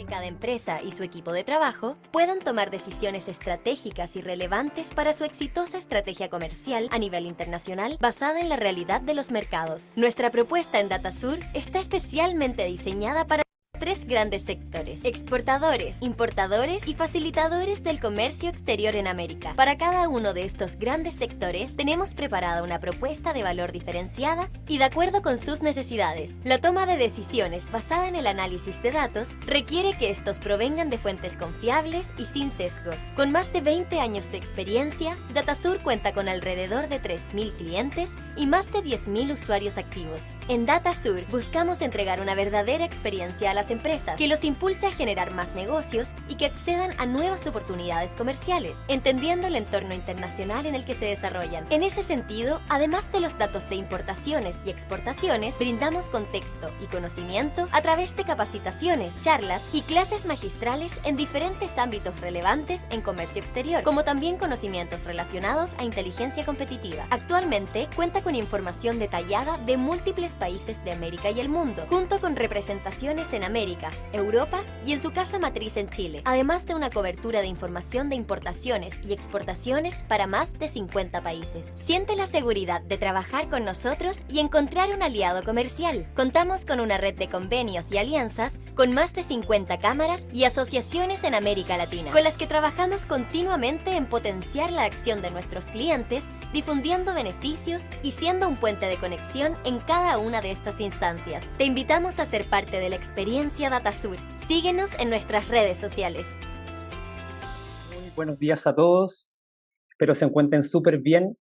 cada empresa y su equipo de trabajo puedan tomar decisiones estratégicas y relevantes para su exitosa estrategia comercial a nivel internacional basada en la realidad de los mercados. Nuestra propuesta en DataSur está especialmente diseñada para tres grandes sectores: exportadores, importadores y facilitadores del comercio exterior en América. Para cada uno de estos grandes sectores tenemos preparada una propuesta de valor diferenciada y de acuerdo con sus necesidades. La toma de decisiones basada en el análisis de datos requiere que estos provengan de fuentes confiables y sin sesgos. Con más de 20 años de experiencia, DataSur cuenta con alrededor de 3.000 clientes y más de 10.000 usuarios activos. En DataSur buscamos entregar una verdadera experiencia a las empresas que los impulse a generar más negocios y que accedan a nuevas oportunidades comerciales, entendiendo el entorno internacional en el que se desarrollan. En ese sentido, además de los datos de importaciones y exportaciones, brindamos contexto y conocimiento a través de capacitaciones, charlas y clases magistrales en diferentes ámbitos relevantes en comercio exterior, como también conocimientos relacionados a inteligencia competitiva. Actualmente cuenta con información detallada de múltiples países de América y el mundo, junto con representaciones en América, Europa y en su casa matriz en Chile, además de una cobertura de información de importaciones y exportaciones para más de 50 países. Siente la seguridad de trabajar con nosotros y encontrar un aliado comercial. Contamos con una red de convenios y alianzas con más de 50 cámaras y asociaciones en América Latina, con las que trabajamos continuamente en potenciar la acción de nuestros clientes, difundiendo beneficios y siendo un puente de conexión en cada una de estas instancias. Te invitamos a ser parte de la experiencia DataSur. Síguenos en nuestras redes sociales. Muy buenos días a todos. Espero se encuentren súper bien.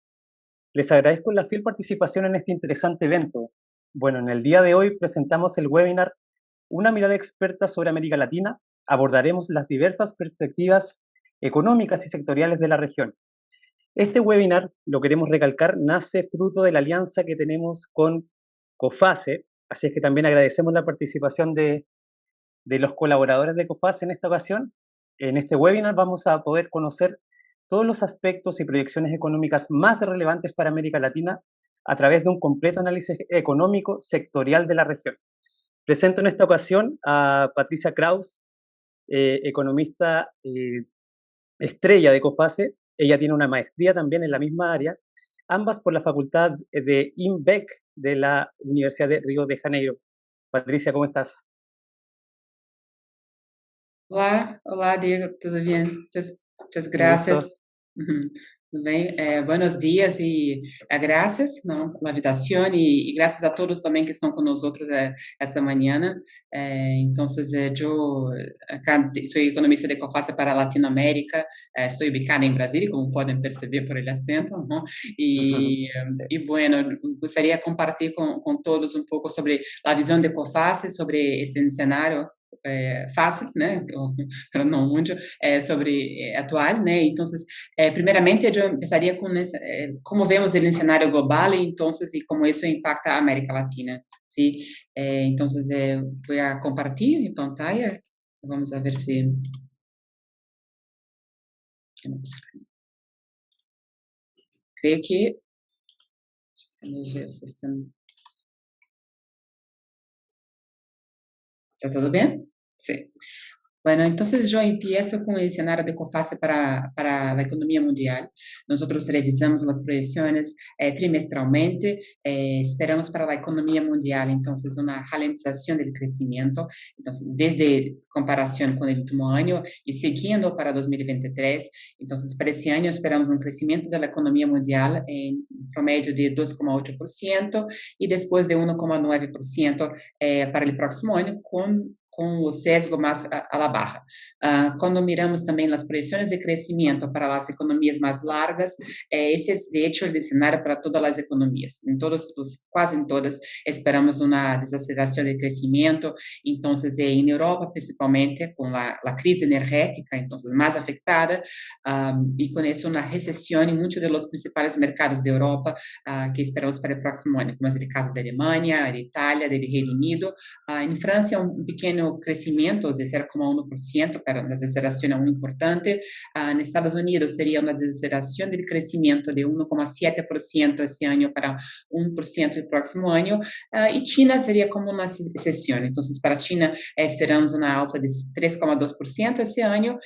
Les agradezco la fiel participación en este interesante evento. Bueno, en el día de hoy presentamos el webinar Una mirada experta sobre América Latina. Abordaremos las diversas perspectivas económicas y sectoriales de la región. Este webinar, lo queremos recalcar, nace fruto de la alianza que tenemos con COFACE, así es que también agradecemos la participación de los colaboradores de COFACE en esta ocasión. En este webinar vamos a poder conocer todos los aspectos y proyecciones económicas más relevantes para América Latina a través de un completo análisis económico sectorial de la región. Presento en esta ocasión a Patricia Kraus, economista estrella de COFACE. Ella tiene una maestría también en la misma área, ambas por la Facultad de INBEC de la Universidad de Río de Janeiro. Patricia, ¿cómo estás? Olá, Diego, tudo bem? Muitas Un graças. gusto. Tudo bem? Buenos dias e graças, não, pela invitação e graças a todos também que estão conosco essa manhã. Então, eu sou economista de COFACE para a Latinoamérica, estou ubicada em Brasília, como podem perceber por el acento, não? Bueno, gostaria de compartilhar com todos um pouco sobre a visão de COFACE, sobre esse cenário fácil, né, pero não muito, sobre atual, né, então, primeiramente, eu começaria com como vemos o cenário global, então, e como isso impacta a América Latina, sim? Então, vou compartilhar minha pantalla, vamos ver se... Creio que... Vamos ver se estão... ¿Está todo bien? Sí. Bueno, entonces yo empiezo con el escenario de COFACE para la economía mundial. Nosotros revisamos las proyecciones trimestralmente, esperamos para la economía mundial, entonces, una ralentización del crecimiento, entonces, desde comparación con el último año y siguiendo para 2023, entonces, para ese año esperamos un crecimiento de la economía mundial en promedio de 2,8% y después de 1,9% para el próximo año, con o sesgo mais a la baja. Quando miramos também as projeções de crescimento para as economias mais largas, esse é, de hecho, o cenário para todas as economias. Quase em todas, esperamos uma desaceleração de crescimento. Então, em Europa, principalmente, com a crise energética, então, mais afetada, e com isso, uma recessão em muitos dos principais mercados da Europa, que esperamos para o próximo ano, como é o caso da Alemanha, da Itália, do Reino Unido. Em França, um pequeno o crescimento de 0,1%, para uma desaceleração muito importante. Nos Estados Unidos seria uma desaceleração do crescimento de 1,7% esse ano para 1% no próximo ano, e China seria como uma exceção. Então, para a China, esperamos uma alta de 3,2% esse ano,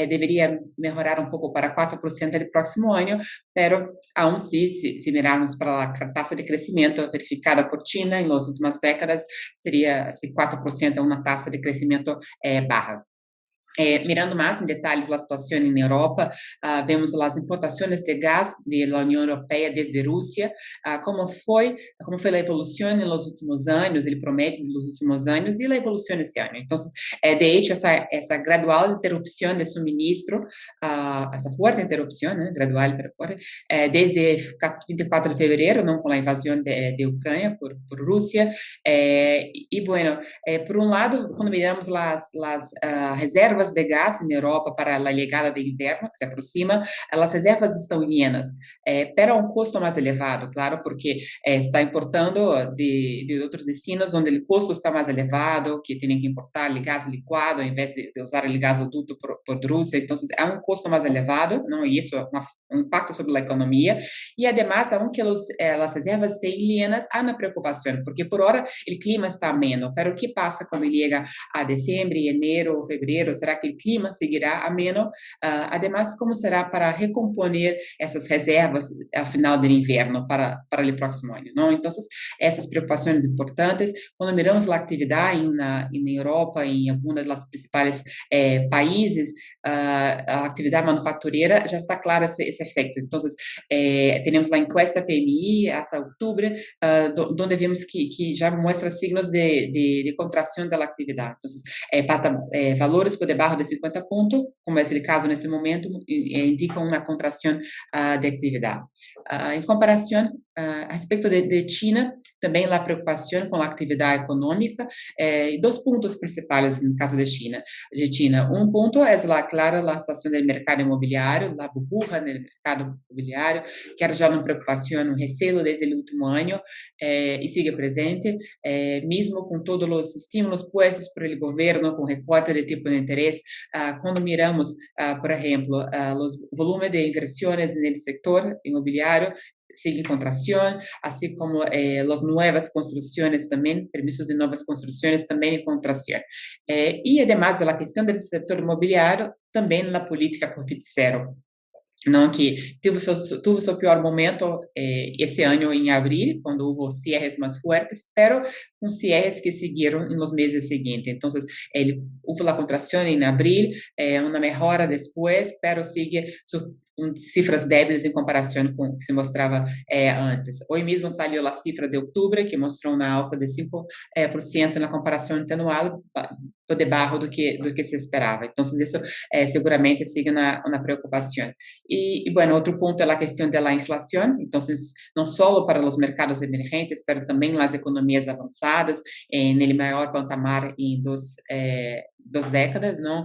deveria melhorar um pouco para 4% no próximo ano, pero aún assim, se mirarmos para a taxa de crescimento verificada por China em nas últimas décadas, seria 4% é uma taxa de crescimento baja. Mirando mais em detalhes a situação na Europa, vemos as importações de gás da União Europeia desde Rússia, como foi a evolução nos últimos anos, ele promete nos últimos anos, e a evolução esse ano. Então, de hecho, essa gradual interrupção de suministro, essa forte interrupção, gradual e forte, desde 24 de fevereiro, não, com a invasão de Ucrânia por Rússia, e, bueno, por um lado, quando miramos as reservas de gás na Europa para a chegada do inverno, que se aproxima, as reservas estão llenas, pero a um custo mais elevado, claro, porque está importando de outros destinos onde o custo está mais elevado, que têm que importar gás liquado, ao invés de usar o gasoduto por Rússia, então é um custo mais elevado, não? E isso é um impacto sobre a economia, e además, aunque as reservas estejam llenas, há uma preocupação, porque por hora o clima está ameno, pero o que passa quando chega a dezembro, janeiro, fevereiro? Será que o clima seguirá ameno? Además, como será para recomponer essas reservas ao final do inverno para o próximo ano? Não? Então, essas preocupações importantes. Quando miramos a atividade na Europa, em alguns dos principais países, a atividade manufatureira já está clara esse efeito. Então, temos a encuesta PMI até outubro, onde vemos que já mostra signos de contração da atividade. Então, valores por debaixo de 50 pontos, como é o caso nesse momento, indicam uma contração de atividade. Em comparação, a respeito de China, também a preocupação com a atividade econômica, dois pontos principais no caso de China. Um ponto é, claro, a situação do mercado imobiliário, a burbuja no mercado imobiliário, que era já uma preocupação, um receio desde o último ano, e sigue presente, mesmo com todos os estímulos postos por el governo, com recorte de tipo de interesse, quando miramos, por exemplo, os volumes de inversões no setor imobiliário, sigue em contração, assim como as novas construções também, permissos de novas construções também em contração. E, además da questão do setor imobiliário, também na política Covid zero, não, que teve seu pior momento esse ano em abril, quando houve cierres mais fortes, pero com cierres que seguiram nos meses seguintes. Então, houve a contração em abril, uma melhora depois, pero sigue cifras débeis em comparação com o que se mostrava antes. Hoje mesmo saiu a cifra de outubro, que mostrou uma alta de 5% na comparação anual, por debaixo do que se esperava. Então, isso seguramente sigue na preocupação. E, bueno, outro ponto é a questão da inflação. Então, não só para os mercados emergentes, mas também nas economias avançadas, no maior patamar em duas décadas, não?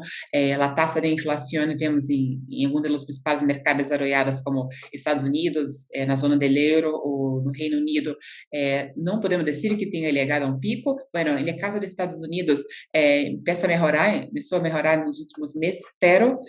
A taxa de inflação vemos em alguns dos principais mercados desarrollados, como Estados Unidos, na zona do euro, ou no Reino Unido, não podemos dizer que tenha chegado a um pico. Bueno, no caso dos Estados Unidos, começou a melhorar nos últimos meses, pero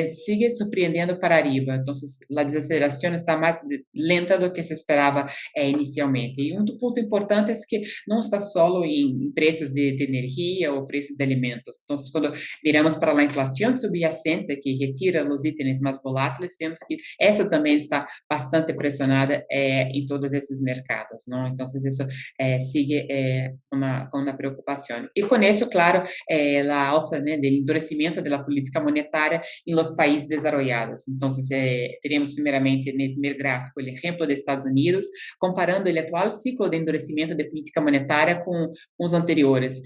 sigue surpreendendo para arriba. Então, a desaceleração está mais lenta do que se esperava inicialmente. E um ponto importante é que não está só em preços de energia ou preços de alimentos. Então, quando miramos para a inflação subyacente, que retira os itens mais voláteis, vemos que essa também está bastante pressionada em todos esses mercados, não? Então, isso sigue com uma preocupação. E com isso, claro, a alça do endurecimento da política monetária em los países desarrollados. Então, teremos primeiramente no primeiro gráfico o exemplo dos Estados Unidos, comparando o atual ciclo de endurecimento de política monetária com os anteriores.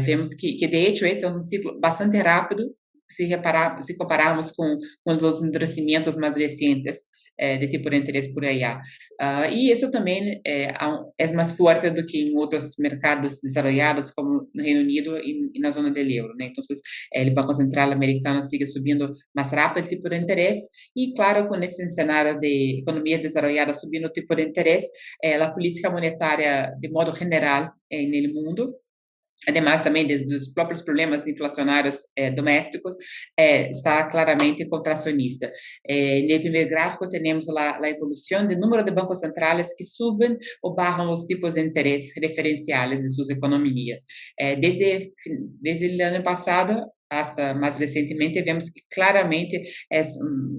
Vemos que de hecho, esse é um ciclo bastante rápido, se compararmos com os endurecimentos mais recentes de tipo de interesse por aí. E isso também é mais forte do que em outros mercados desenvolvidos, como no Reino Unido e na zona do euro, né? Então, o Banco Central americano sigue subindo mais rápido o tipo de interesse, e, claro, com esse cenário de economia desenvolvida subindo o tipo de interesse, a política monetária, de modo geral, no mundo, además também dos próprios problemas inflacionários domésticos, está claramente contracionista. No primeiro gráfico, temos a evolução do número de bancos centrais que subem ou barram os tipos de interesse referenciais de suas economias. Desde o ano passado, hasta mais recentemente, vemos que claramente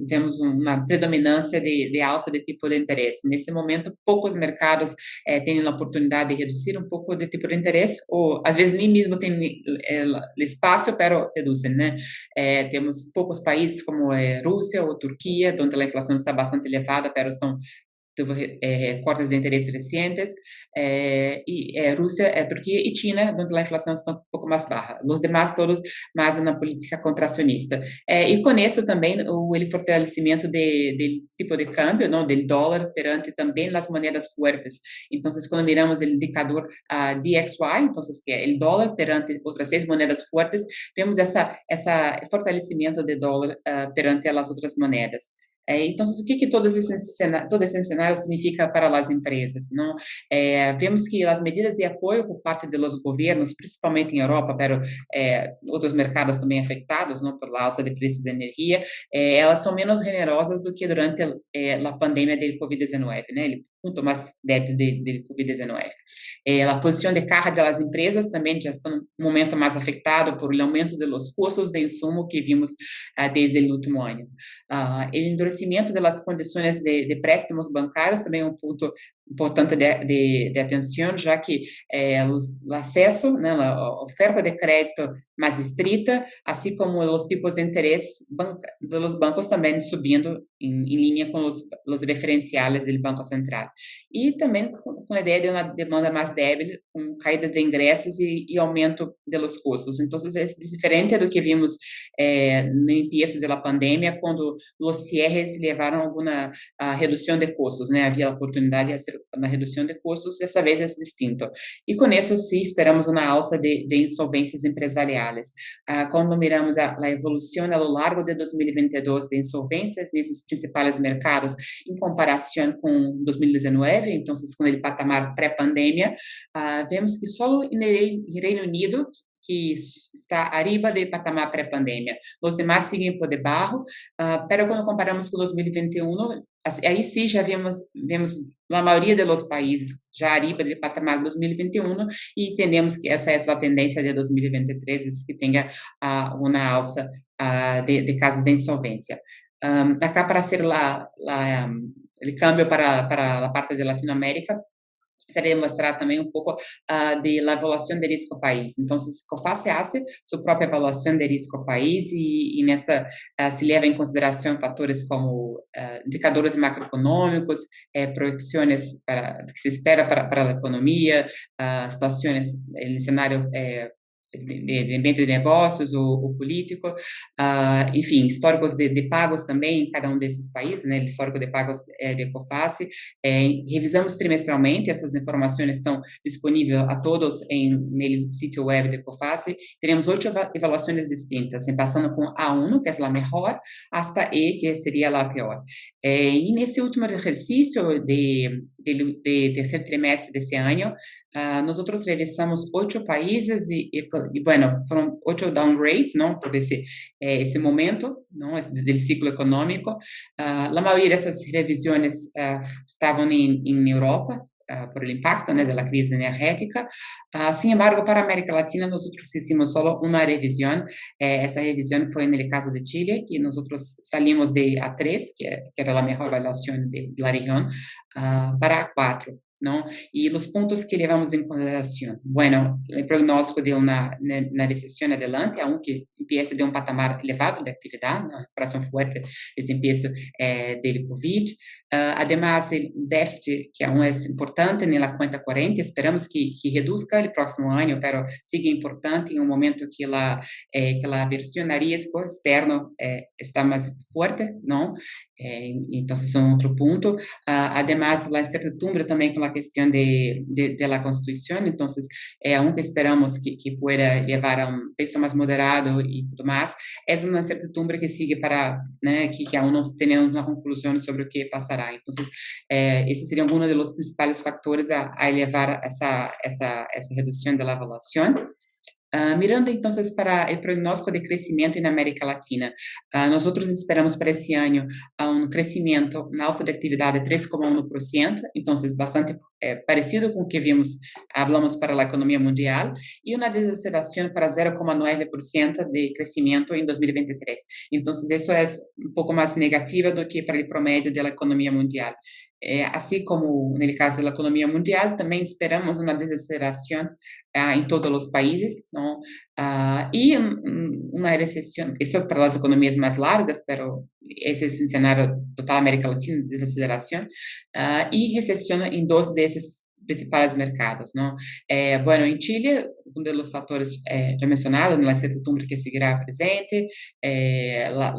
temos uma predominância de alça de tipo de interesse. Nesse momento, poucos mercados têm a oportunidade de reduzir um pouco de tipo de interesse, ou às vezes nem mesmo tem espaço para reduzir, né? Temos poucos países como Rússia ou Turquia, onde a inflação está bastante elevada, pero estão cortes de interesse recentes, Rússia, Turquia e China, onde a inflação está um pouco mais baixa. Os demais todos mais na política contracionista. E com isso também o fortalecimento do tipo de câmbio, não, do dólar perante também as moedas fuertes. Então, quando miramos o indicador DXY, então, que é o dólar perante outras 6 moedas fuertes, temos essa fortalecimento do dólar perante as outras moedas. Então, o que todo esse cenário significa para as empresas? Não? Vemos que as medidas de apoio por parte dos governos, principalmente em Europa, mas outros mercados também afetados, não, por alça de preços de energia, elas são menos generosas do que durante a pandemia do Covid-19, né? Muito mais débil do Covid-19. A posição de carga das empresas também já está um momento mais afetado por o aumento dos custos de insumo que vimos desde o último ano. O endurecimento das condições de préstimos bancários também é um ponto importante de atenção, já que o acesso, né, a oferta de crédito mais estrita, assim como os tipos de interesse dos bancos também subindo em linha com os referenciais do Banco Central. E também com a ideia de uma demanda mais débil, com caída de ingressos e aumento dos custos. Então, é diferente do que vimos no início da pandemia, quando os cierres levaram a alguma redução de custos, né? Havia a oportunidade de fazer uma redução de custos, dessa vez é distinto. E com isso, sim, esperamos uma alça de insolvências empresariais. Quando miramos a evolução ao longo de 2022 de insolvências nesses principais mercados, em comparação com 2019, então, com o patamar pré-pandemia, vemos que só no Reino Unido, que está arriba do patamar pré-pandemia. Os demais seguem por debaixo, pero quando comparamos com 2021, aí sim já vemos a maioria dos países já arriba do patamar de 2021 e entendemos que essa é a tendência de 2023, que tenha uma alça de casos de insolvência. Acá para ser o câmbio para a parte de Latinoamérica, seria mostrar também um pouco da avaliação de risco país. Então, COFACE faz sua própria avaliação de risco país e nessa se leva em consideração fatores como indicadores macroeconômicos, projeções que se espera para a economia, situações no cenário de ambiente de negócios ou político, enfim, históricos de pagos também em cada um desses países, né, histórico de pagos de COFACE, revisamos trimestralmente, essas informações estão disponíveis a todos no sítio web de COFACE, teremos 8 avaliações distintas, passando com A1, que é a melhor, hasta E, que seria a pior. E nesse último exercício de terceiro trimestre desse ano, nós revisamos 8 países e bueno, foram 8 downgrades, não, por esse momento, não, do ciclo econômico. A maioria dessas revisões estavam em Europa, por o impacto, né, da crise energética. Sin embargo, para a América Latina, nós fizemos só uma revisão. Essa revisão foi no caso de Chile, que nós salimos de A3, que era a melhor avaliação da região, para A4. ¿no? Y los puntos que llevamos en consideración. Bueno, el pronóstico de una recesión adelante, aunque empiece de un patamar elevado de actividad, una recuperación fuerte desde el empiezo del COVID. Además, el déficit, que aún es importante en la cuenta corriente, esperamos que reduzca el próximo año, pero sigue importante en un momento que la aversión a riesgo externo está más fuerte, ¿no? Entonces, es otro punto. Además, la incertidumbre también con la cuestión de la Constitución, entonces, aunque esperamos que pueda llevar a un texto más moderado y todo más, es una incertidumbre que sigue para, né, que aún no tenemos una conclusión sobre o que pasará. Entonces, esse seria um dos principais factores a elevar essa redução da avaliação. Mirando entonces para el pronóstico de crecimiento en América Latina, nosotros esperamos para esse ano um crescimento, uma alta de atividade de 3,1%, entonces bastante parecido com o que hablamos para a economia mundial, e uma desaceleração para 0,9% de crescimento em 2023. Então, isso é um pouco mais negativa do que para o promédio da economia mundial. Assim como no caso da economia mundial, também esperamos uma desaceleração em todos os países, não? E uma recessão, isso para as economias mais largas, mas esse é o cenário total América Latina, desaceleração, e recessão em dois desses principais mercados, não? Bueno, em Chile, um dos fatores já mencionados, na incertidumbre que seguirá presente,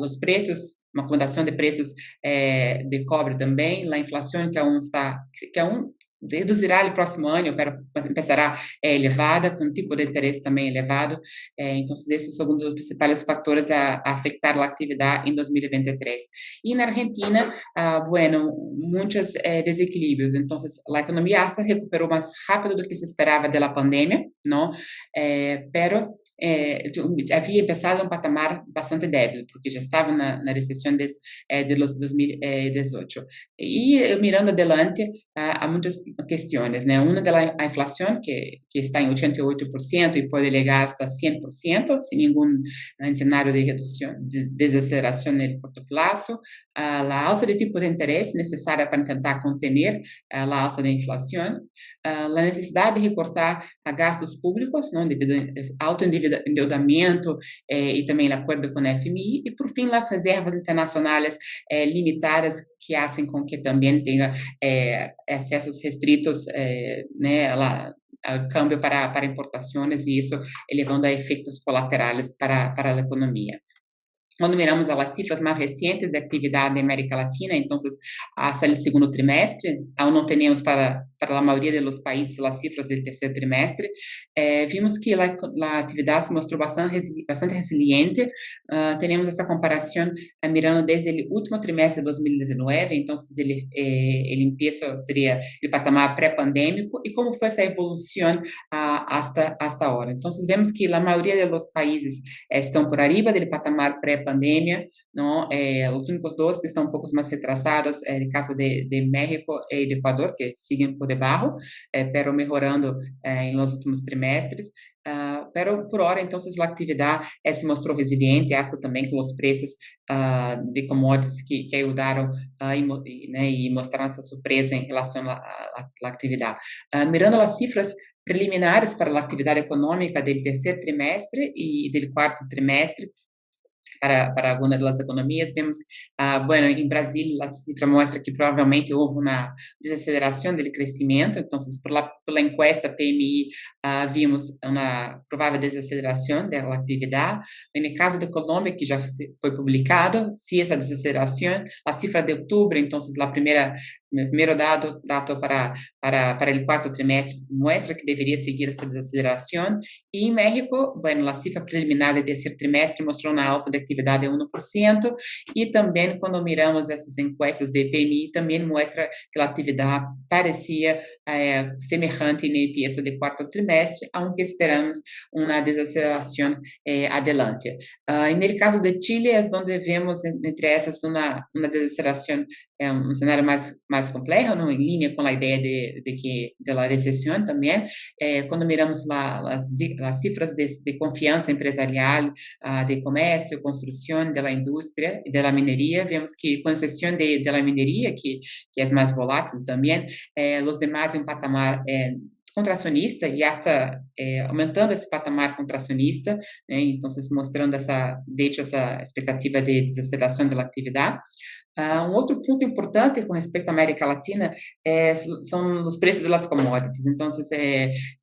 os preços, uma acomodação de preços de cobre também, a inflação que reduzirá no próximo ano, começará elevada, com um tipo de interesse também elevado, então esses são um dos principais fatores a afetar a atividade em 2023. E na Argentina, bueno, muitos desequilíbrios, então a economia hasta recuperou mais rápido do que se esperava da pandemia, não? Pero havia começado um patamar bastante débil, porque já estava na recessão de 2018. E mirando adelante, há muitas questões, né? Uma da inflação, que está em 88% e pode chegar hasta 100%, sem nenhum cenário de redução, de desaceleração no curto prazo. A alta de tipo de interesse necessária para tentar conter a alta da inflação, a necessidade de recortar gastos públicos, não, devido ao alto endividamento e também o acordo com a FMI, e por fim as reservas internacionais limitadas que fazem com que também tenha acessos restritos, né, ao câmbio para importações, e isso elevando a efeitos colaterais para a economia. Quando miramos as cifras mais recentes de atividade na América Latina, então, hasta o segundo trimestre, não temos para a maioria dos países as cifras do terceiro trimestre, vimos que a atividade se mostrou bastante resiliente. Temos essa comparação mirando desde o último trimestre de 2019, então, ele seria o patamar pré-pandêmico, e como foi essa evolução hasta agora. Então, vemos que a maioria dos países estão por arriba do patamar pré-pandemia, não? Os únicos dois que estão um pouco mais retrasados é o caso de México e de Equador, que seguem por debaixo, pero melhorando nos últimos trimestres. Pero por hora, então, a atividade se mostrou resiliente, hasta também com os preços de commodities que ajudaram e mostraram essa surpresa em relação à atividade. Mirando as cifras preliminares para a atividade econômica do terceiro trimestre e do quarto trimestre, para algumas das economias, vemos, bueno, em Brasil, a cifra mostra que provavelmente houve uma desaceleração do crescimento, então, pela encuesta PMI, vimos uma provável desaceleração da atividade. No caso da Colômbia, que já foi publicado, se essa desaceleração, a cifra de outubro, então, o primeiro dado para o quarto trimestre mostra que deveria seguir essa desaceleração. E em México, bueno, a cifra preliminar do terceiro trimestre mostrou uma alta de atividade de 1%, e também, quando miramos essas encuestas de PMI, também mostra que a atividade parecia semelhante no início do quarto trimestre, aunque esperamos uma desaceleração adelante. No caso de Chile, é onde vemos entre essas uma desaceleração, um cenário mais complexo, não, em linha com a ideia da recessão também. Quando miramos as cifras de confiança empresarial, de comércio, construção, da indústria e da mineria, vemos que, com exceção da mineria, que é mais volátil também, os demais em um patamar contracionista, e hasta aumentando esse patamar contracionista, né, então, mostrando essa expectativa de desaceleração da atividade. Outro ponto importante com respeito à América Latina são os preços das commodities. Então,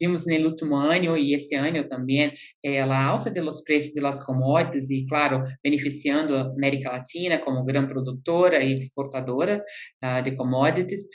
vimos no último ano e esse ano também a alta dos preços das commodities, e, claro, beneficiando a América Latina como grande produtora e exportadora de commodities.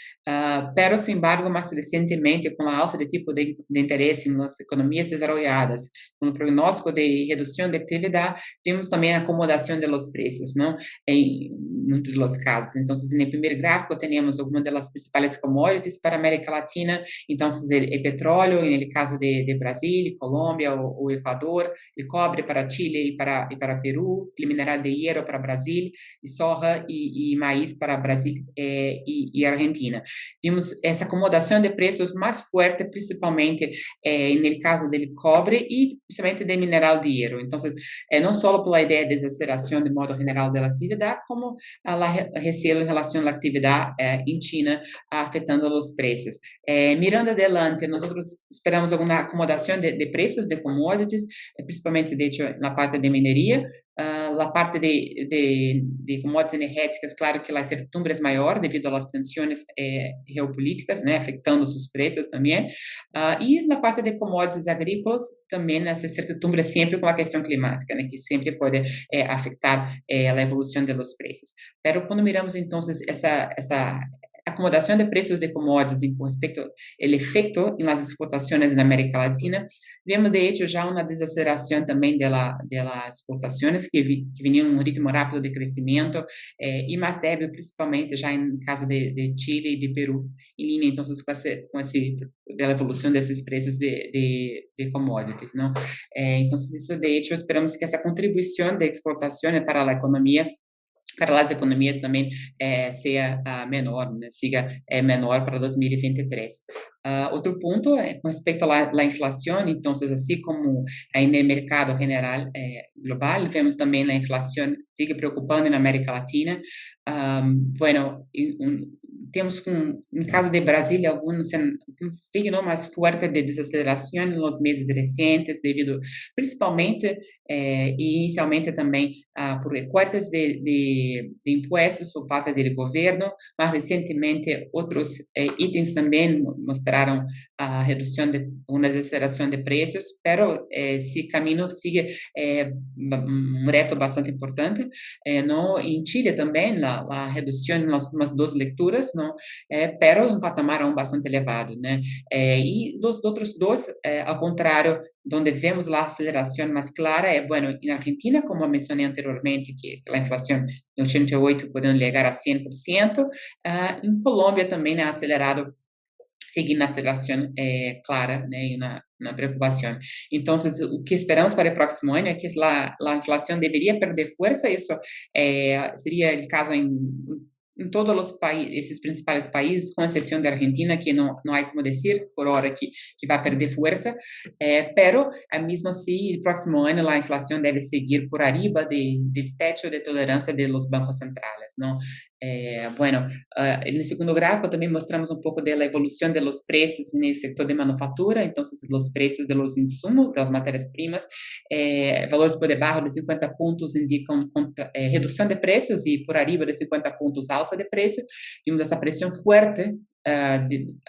Pero, sin embargo, mais recentemente, com a alta de tipo de interesse nas economias desenvolvidas, com o prognóstico de redução de atividade, vimos também a acomodação dos preços, não? Em muitos los casos. Entonces, en el primer gráfico tenemos algunas de las principales commodities para América Latina. Entonces, el petróleo, en el caso de Brasil, Colombia o Ecuador, el cobre para Chile y para Perú, el mineral de hierro para Brasil, y soja y maíz para Brasil y Argentina. Vimos essa acomodação de preços mais forte, principalmente no caso do cobre e principalmente do mineral de hierro. Então, não só pela ideia de desaceleração de modo geral da atividade, como a receio em relação à atividade em China afetando os preços. Mirando adelante, nós esperamos alguma acomodação de preços de commodities, principalmente, de hecho, na parte de mineria. A parte de commodities energéticas, claro que a incertidumbre é maior devido às tensões geopolíticas, né, afetando os preços também. E na parte de commodities agrícolas, também essa incertidumbre sempre com a questão climática, né, que sempre pode afetar a evolução dos preços. Mas quando miramos, então, essa acomodação de preços de commodities com respeito ao efeito nas exportações na América Latina, vemos, de hecho, já uma desaceleração também das exportações, que vinham em um ritmo rápido de crescimento, e mais débil, principalmente, já em caso de Chile e de Peru, em linha, então, da evolução desses preços de commodities, não? Então, isso, de hecho, esperamos que essa contribuição de exportação para a economia, para as economias também seja menor, né? Siga menor para 2023. Outro ponto com respeito à inflação, então, assim como no mercado general global, vemos também a inflação sigue preocupando na América Latina. Bueno, temos, no caso de Brasil, algum signo mais forte de desaceleração nos meses recentes, devido principalmente e inicialmente também por recortes de impostos por parte do governo, mas recentemente outros itens também mostraram a redução de uma desaceleração de preços, pero esse caminho sigue um reto bastante importante. No, em Chile também a redução nas últimas duas leituras, não, pero em um patamar bastante elevado, né? E dos outros dois, ao contrário, onde vemos a aceleração mais clara bueno, em Argentina, como mencionei anteriormente, que a inflação em 88 podendo chegar a 100%, em Colômbia também é acelerado, seguindo a aceleração clara, né, e na preocupação. Então, o que esperamos para o próximo ano é que a inflação deveria perder força. Isso seria o caso em todos os países, esses principais países, com exceção da Argentina, que não há como dizer por hora que vai perder força, pero mesmo assim, no próximo ano a inflação deve seguir por arriba do teto de tolerância dos bancos centrais, não? Bueno, no segundo gráfico também mostramos um pouco da evolução dos preços no setor de manufatura. Então, os preços dos insumos, das matérias-primas, valores por debaixo de 50 pontos indicam redução de preços e por arriba de 50 pontos alza de preço. Vimos essa pressão forte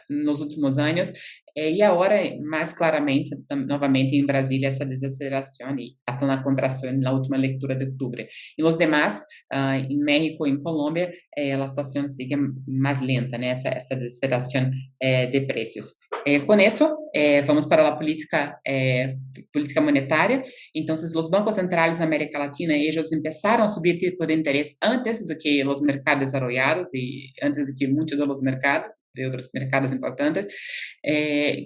nos últimos anos, e agora, mais claramente, novamente em Brasília, essa desaceleração e até na contração na última leitura de outubro. E nos demais, em México e em Colômbia, a situação sigue mais lenta, né? Essa desaceleração de preços. Com isso, vamos para a política monetária. Então, os bancos centrais da América Latina, eles começaram a subir tipo de interesse antes do que os mercados desenvolvidos e antes do que muitos dos mercados, de outros mercados importantes.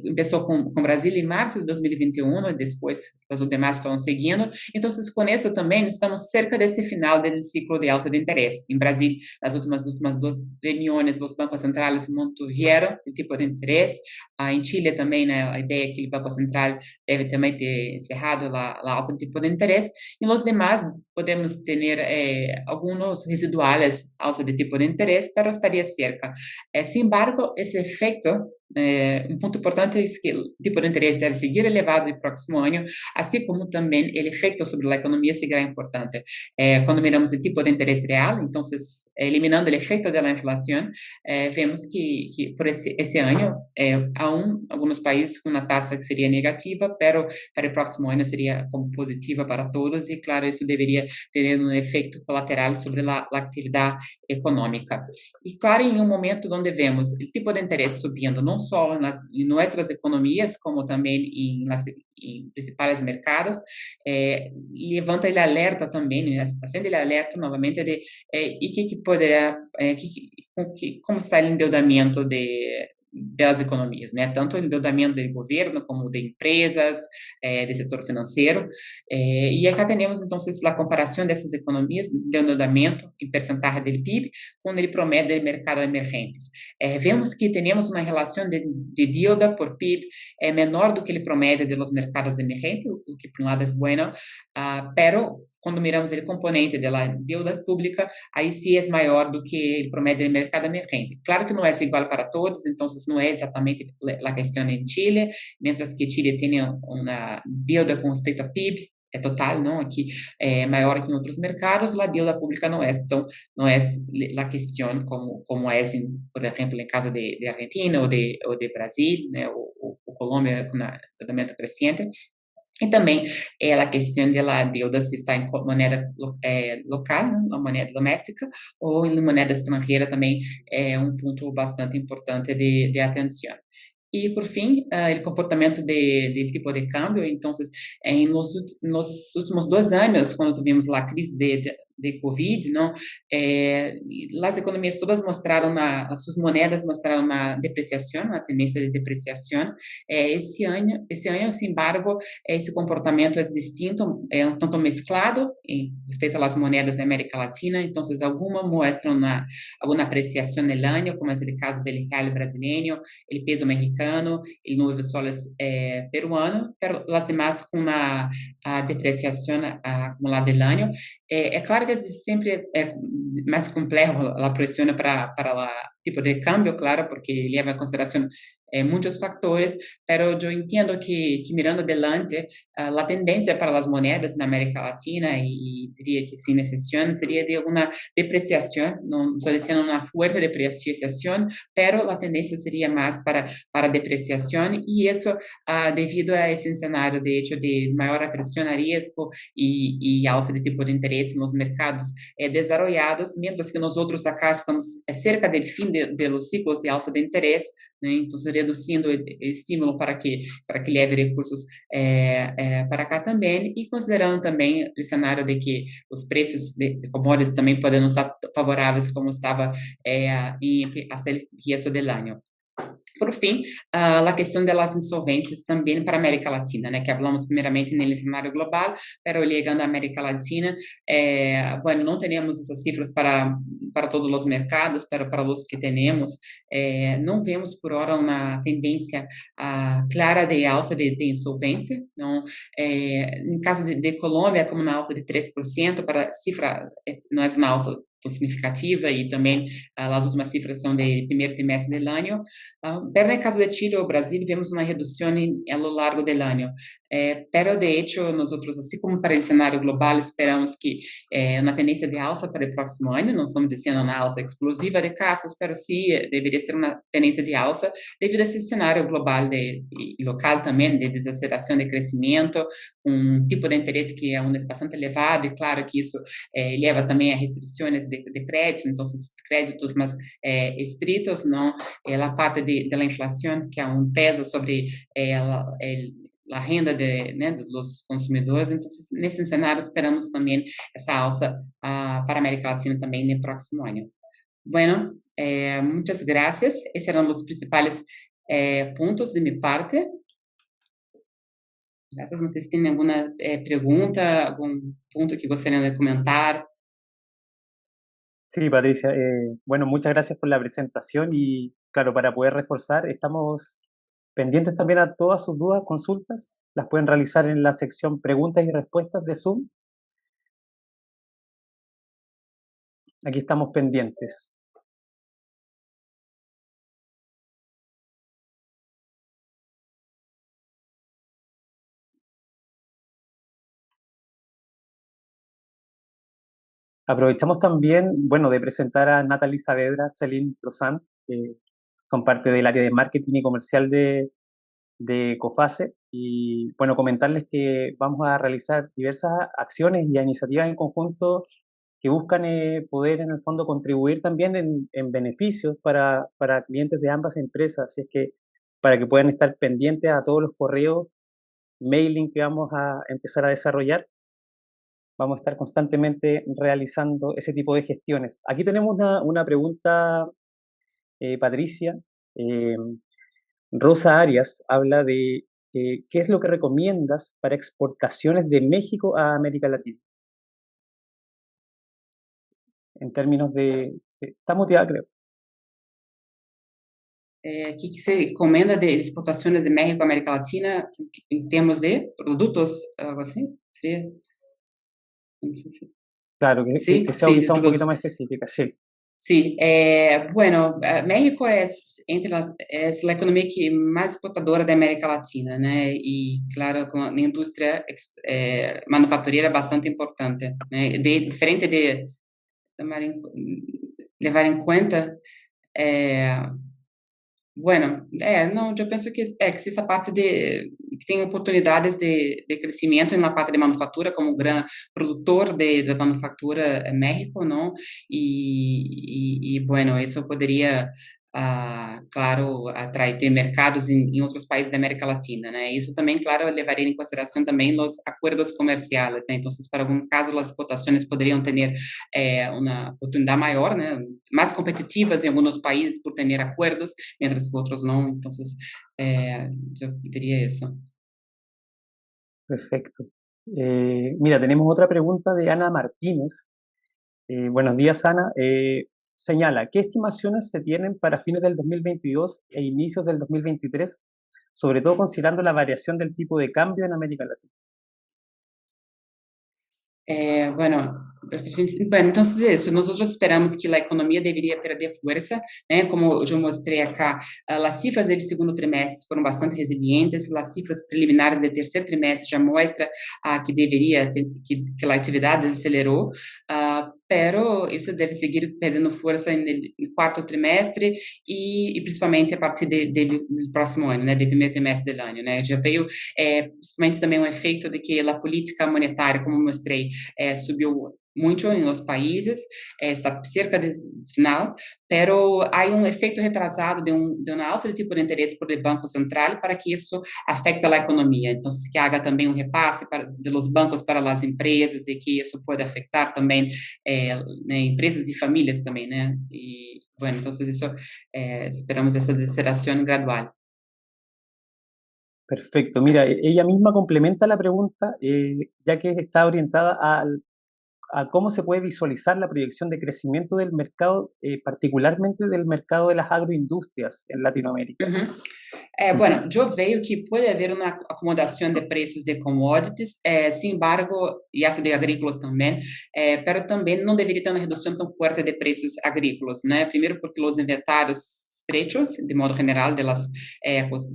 Começou com o Brasil em março de 2021, e depois os demais foram seguindo. Então, com isso também estamos cerca desse final do ciclo de alta de interesse. Em Brasil, nas últimas duas reuniões, os bancos centrais mantiveram o tipo de interesse. Em Chile também, né, a ideia é que o Banco Central deve também ter encerrado a alta de tipo de interesse. E nos demais, podemos ter alguns residuais alta de tipo de interesse, mas estaria cerca. Sin embargo, esse efeito, um ponto importante é que o tipo de interesse deve seguir elevado no próximo ano, assim como também o efeito sobre a economia seguirá importante. Quando miramos o tipo de interesse real, então, eliminando o efeito da inflação, vemos que por esse ano, há alguns países com uma taxa que seria negativa, mas para o próximo ano seria como positiva para todos, e claro, isso deveria ter um efeito colateral sobre a atividade econômica. E claro, em um momento onde vemos o tipo de interesse subindo, não só em nossas economias, como também em principais mercados, levanta ele alerta também, né, acende ele alerta novamente de e que poderá, como está o endeudamento das economias, né? Tanto o endeudamento do governo como de empresas, do setor financeiro. E acá temos, então, a comparação dessas economias de endeudamento em percentagem do PIB com o promédio do mercado emergentes. Vemos que temos uma relação de dívida por PIB menor do que o promédio dos mercados emergentes, o que por um lado é bueno, pero quando miramos o componente da dívida pública, aí sim é maior do que o promédio do mercado emergente. Claro que não é igual para todos, então não é exatamente a questão em Chile, mientras que Chile tem uma dívida com respeito a PIB, total, não? Aqui é maior que em outros mercados, a dívida pública não é, então não é a questão como é, por exemplo, em caso de Argentina ou de Brasil, né? ou Colômbia com endeudamento crescente. E também a questão da dívida se está em moeda local, né, uma moeda doméstica, ou em moeda estrangeira também é um ponto bastante importante de atenção. E, por fim, o comportamento do tipo de câmbio. Então, nos últimos 2 anos, quando tivemos a crise de Covid, não, as economias todas mostraram, as suas moedas mostraram uma depreciação, uma tendência de depreciação. Esse ano, sin embargo, esse comportamento é distinto, é um tanto mesclado em respeito às moedas da América Latina. Então, algumas mostram alguma apreciação no ano, como é o caso do real brasileiro, o peso mexicano, o novo soles peruano, mas as demais com uma depreciação acumulada do ano. Claro que sempre é mais complexo a pressão para o tipo de câmbio, claro, porque leva em consideração muitos fatores, mas eu entendo que mirando adelante, a tendência para as moedas na América Latina, e diria que sem exceção, seria de alguma depreciação, não estou dizendo uma forte depreciação, mas a tendência seria mais para depreciação, e isso devido a esse cenário, de hecho, de maior aversão a risco e alça de tipo de interesse nos mercados desenvolvidos, mientras que nós outros acá estamos cerca do fim de los ciclos de alça de interesse, né? Então, reduzindo o estímulo para que leve recursos para cá também, e considerando também o cenário de que os preços de commodities também podem não estar favoráveis como estava hasta el comienzo del año. Por fim, a questão das insolvências também para a América Latina, né, que falamos primeiramente no cenário global, mas chegando à América Latina, bueno, não temos essas cifras para todos os mercados, para os que temos, não vemos por hora uma tendência clara de alça de insolvência, não, em caso de Colômbia, como uma alça de 3%, para cifra não é uma alça significativa, e também as últimas cifras são do primeiro trimestre do ano. Pero no caso de Chile ou Brasil, vemos uma redução a lo largo do ano. Pero, de hecho, nós outros, assim como para o cenário global, esperamos que uma tendência de alça para o próximo ano. Não estamos dizendo uma alça explosiva de casos, pero sim deveria ser uma tendência de alça devido a esse cenário global e local também de desaceleração de crescimento, um tipo de interesse que é bastante elevado, e claro que isso leva também a restrições de crédito, então créditos mais estritos, não, a parte da inflação, que é peso sobre a renda dos consumidores. Então, nesse cenário, esperamos também essa alça para a América Latina também no próximo ano. Bueno, muitas graças. Esses eram os principais pontos de minha parte. Graças. Não sei se tem alguma pergunta, algum ponto que gostariam de comentar. Sí, Patricia. Bueno, muchas gracias por la presentación y, claro, para poder reforzar, estamos pendientes también a todas sus dudas, consultas. Las pueden realizar en la sección preguntas y respuestas de Zoom. Aquí estamos pendientes. Aprovechamos también, bueno, de presentar a Natalie Saavedra, Celine Rosan, que son parte del área de marketing y comercial de COFACE, y bueno, comentarles que vamos a realizar diversas acciones y iniciativas en conjunto que buscan poder en el fondo contribuir también en beneficios para clientes de ambas empresas. Así es que para que puedan estar pendientes a todos los correos, mailing que vamos a empezar a desarrollar. Vamos a estar constantemente realizando ese tipo de gestiones. Aquí tenemos una pregunta, Patricia. Eh, Rosa Arias habla de qué es lo que recomiendas para exportaciones de México a América Latina. En términos de... Sí, está muteada, creo. Que se recomenda de exportações de México à América Latina em termos de produtos, algo assim? Seria? Não sei se... Claro, Sí, que sea sí, de quizá un poquito productos. más específica, sí. Sí, bueno, México es la economía que más exportadora de América Latina, né? E, claro, com a indústria manufatureira bastante importante, né? Diferente de tomar levar em conta, bueno, não, eu penso que que essa parte que tem oportunidades de crescimento na parte de manufatura, como grande produtor de manufatura México, não? Bueno, isso poderia, claro, atrair ter mercados em outros países da América Latina, né? Isso também, claro, levaria em consideração também os acordos comerciais, né? Então, para algum caso, as exportações poderiam ter uma oportunidade maior, né? Mais competitivas em alguns países por ter acordos, mientras que outros não. Então, eu diria isso. Perfecto. Mira, tenemos otra pregunta de Ana Martínez. Buenos días, Ana. Señala, ¿qué estimaciones se tienen para fines del 2022 e inicios del 2023, sobre todo considerando la variación del tipo de cambio en América Latina? Bueno, entonces eso, nosotros esperamos que la economía debería perder fuerza, né? Como eu mostrei acá, as cifras do segundo trimestre foram bastante resilientes, as cifras preliminares do terceiro trimestre já mostram que deveria ter, que a atividade acelerou, pero isso deve seguir perdendo força no quarto trimestre e principalmente a partir do próximo ano, né? Do primeiro trimestre do ano, né? Já veio principalmente também um efeito de que a política monetária, como mostrei, subiu muito em los países, está cerca do final, pero há efeito retrasado de uma alta de tipo de interesse por el Banco Central para que isso afecte a economia. Então, que haga também repasse de los bancos para as empresas e que isso pode afetar também né, empresas e famílias também, né? E, bueno, então, isso, esperamos essa deceleração gradual. Perfecto. Mira, ella misma complementa la pregunta, ya que está orientada a cómo se puede visualizar la proyección de crecimiento del mercado, particularmente del mercado de las agroindustrias en Latinoamérica. Bueno, eu vejo que pode haver uma acomodação de preços de commodities, sin embargo, e essa de agrícolas também, pero também não deveria ter uma redução tão forte de preços agrícolas, né? Primeiro porque os inventários estrechos, de modo general, de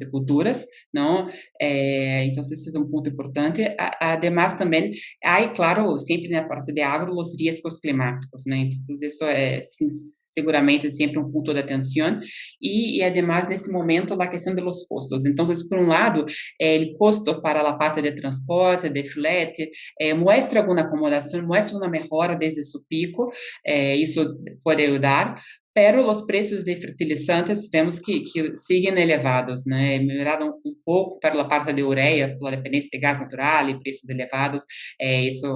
culturas, não? Então, esse é um ponto importante. Además, também, há, claro, sempre na parte de agro, os riscos climáticos, né? Então, isso é, sim, seguramente, sempre um ponto de atenção. E, además, nesse momento, a questão dos custos. Então, por um lado, o custo para a parte de transporte, de flete, mostra alguma acomodação, mostra uma melhora desde seu pico, isso pode ajudar. Pero os preços de fertilizantes vemos que seguem elevados, né? Melhoraram um pouco para a parte de ureia, pela dependência de gás natural e preços elevados. Isso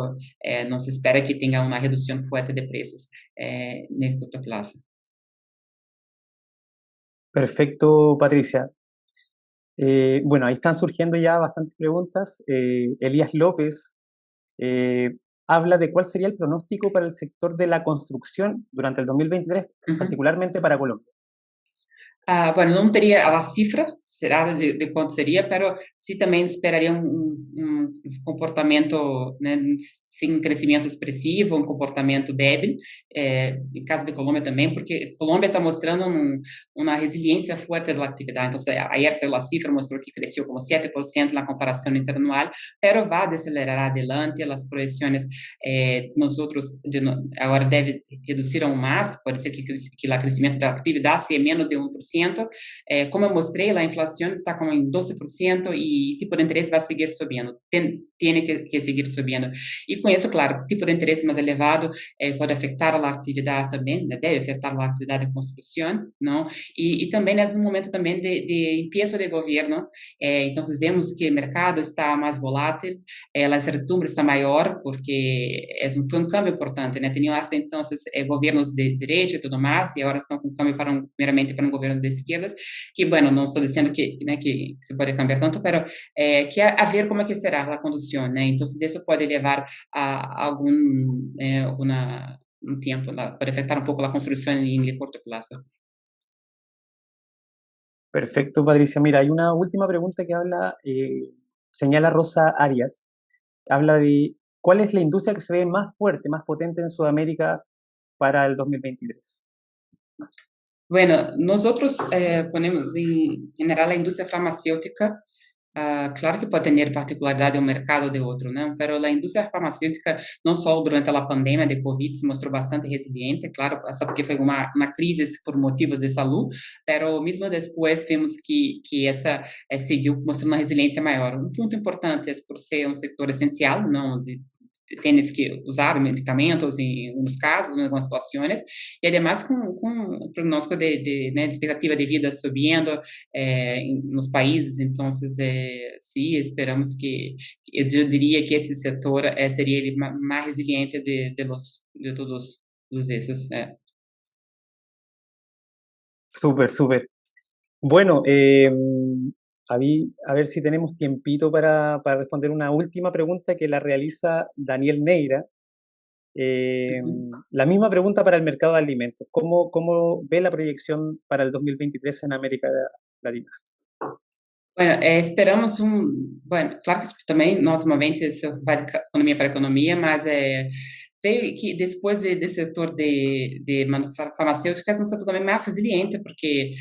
não se espera que tenha uma redução forte de preços no curto prazo. Perfecto, Patricia. Bueno, ahí están surgiendo ya bastantes preguntas. Elías López habla de cuál sería el pronóstico para el sector de la construcción durante el 2023, particularmente para Colombia. Bueno, não teria a cifra será de quanto seria, pero sim também esperaria um comportamento, né, sem crescimento expressivo, um comportamento débil, em caso de Colômbia também, porque Colômbia está mostrando uma resiliência forte da atividade. Então, ayer saiu a cifra, mostrou que cresceu como 7% na comparação interanual, pero vai acelerar adelante, as projeções nós outros agora deve reduzir mais, pode ser que o crescimento da atividade seja menos de 1%, 10%. Como eu mostrei, a inflação está como em 12% e o tipo de interesse vai seguir subindo, tem que seguir subindo. E com isso, claro, o tipo de interesse mais elevado pode afetar a atividade também, né, deve afetar a atividade de construção, não? E também é um momento também de empiezo de governo, então vemos que o mercado está mais volátil, a incertidumbre está maior, porque foi um câmbio importante, né? Tinham hasta então governos de direita e tudo mais, e agora estão com câmbio primeiramente para um governo de esquerdas, que, bueno, não estou dizendo que se pode cambiar tanto, mas que a ver como é que será a condução, né? Então, isso pode levar a um tempo, pode afetar um pouco a construção em curto prazo. Perfecto, Patricia. Mira, hay una última pregunta que señala Rosa Arias, habla de cuál es la industria que se ve más fuerte, más potente en Sudamérica para el 2023. Bueno, nosotros ponemos en general la industria farmacéutica. Claro que pode ter particularidade de um mercado de outro, né? Pero a indústria farmacêutica, não só durante a pandemia de Covid, se mostrou bastante resiliente, claro, só porque foi uma crise por motivos de saúde, pero mesmo depois vimos que essa seguiu mostrando uma resiliência maior. Um ponto importante é por ser um setor essencial, não tienes que usar medicamentos em alguns casos, em algumas situações, e además com o pronóstico de expectativa de vida subindo nos países, então, sim, esperamos eu diria que esse setor seria ele mais resiliente de todos esses. Súper, súper. Bueno, a ver si tenemos tiempito para responder una última pregunta que la realiza Daniel Neira. La misma pregunta para el mercado de alimentos. ¿Cómo ve la proyección para el 2023 en América Latina? Bueno, esperamos bueno, claro que também, normalmente, isso vai de economia para economia, mas veio que depois desse setor de farmacêutica, é um setor também mais resiliente, porque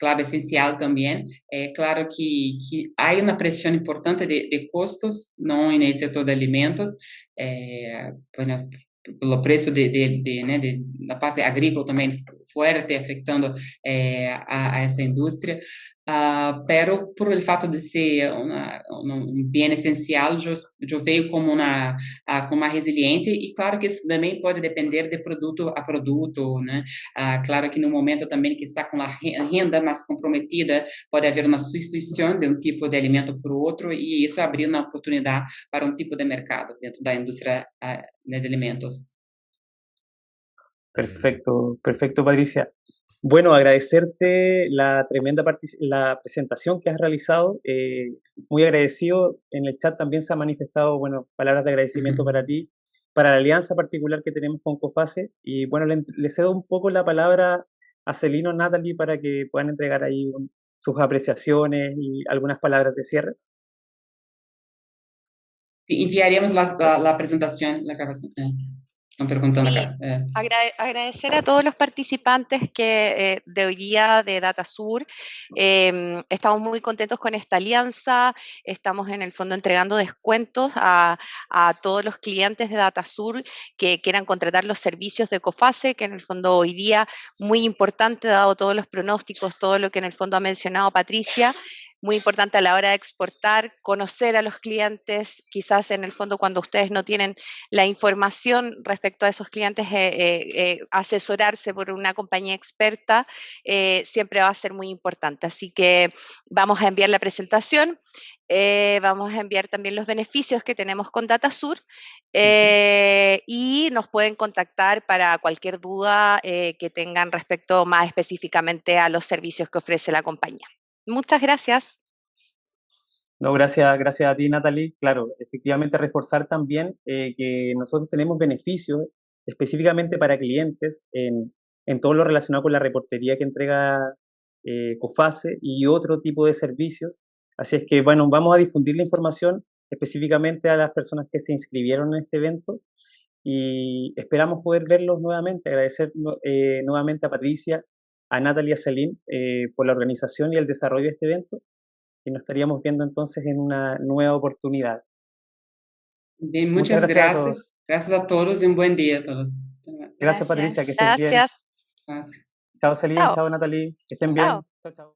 claro, essencial também. É claro que há uma pressão importante de custos, não nesse setor de alimentos, bueno, pelo preço da parte agrícola também forte, afetando a essa indústria. Pero por el fato de ser um bem essencial, eu vejo como uma resiliente, e claro que isso também pode depender de produto a produto, né? Claro que no momento também que está com a renda mais comprometida, pode haver uma substituição de um tipo de alimento por outro, e isso abrir uma oportunidade para um tipo de mercado dentro da indústria de alimentos. Perfecto, perfecto, Patricia. Bueno, agradecerte la tremenda la presentación que has realizado. Muy agradecido. En el chat también se han manifestado, bueno, palabras de agradecimiento para ti, para la alianza particular que tenemos con COFACE. Y bueno, le cedo un poco la palabra a Celino, Natalie, para que puedan entregar ahí sus apreciaciones y algunas palabras de cierre. Sí, enviaremos la presentación, la grabación. Están preguntando Sí, acá. agradecer a todos los participantes de hoy día de DataSur. Estamos muy contentos con esta alianza. Estamos en el fondo entregando descuentos a todos los clientes de DataSur que quieran contratar los servicios de COFACE, que en el fondo hoy día muy importante, dado todos los pronósticos, todo lo que en el fondo ha mencionado Patricia. Muy importante a la hora de exportar, conocer a los clientes, quizás en el fondo cuando ustedes no tienen la información respecto a esos clientes, asesorarse por una compañía experta siempre va a ser muy importante. Así que vamos a enviar la presentación, vamos a enviar también los beneficios que tenemos con DataSur y nos pueden contactar para cualquier duda que tengan respecto más específicamente a los servicios que ofrece la compañía. Muchas gracias. No, gracias a ti, Natalie. Claro, efectivamente reforzar también que nosotros tenemos beneficios específicamente para clientes en todo lo relacionado con la reportería que entrega COFACE y otro tipo de servicios. Así es que, bueno, vamos a difundir la información específicamente a las personas que se inscribieron en este evento y esperamos poder verlos nuevamente. Agradecer nuevamente a Patricia, a Natalie y a Celine por la organización y el desarrollo de este evento, y nos estaríamos viendo entonces en una nueva oportunidad. Bien, muchas gracias. Gracias a todos y un buen día a todos. Gracias, Patricia, que estés bien. Gracias. Gracias. Chao, Celine, Chao. chao, Natalie, que estén bien. Chao. Chao, chao.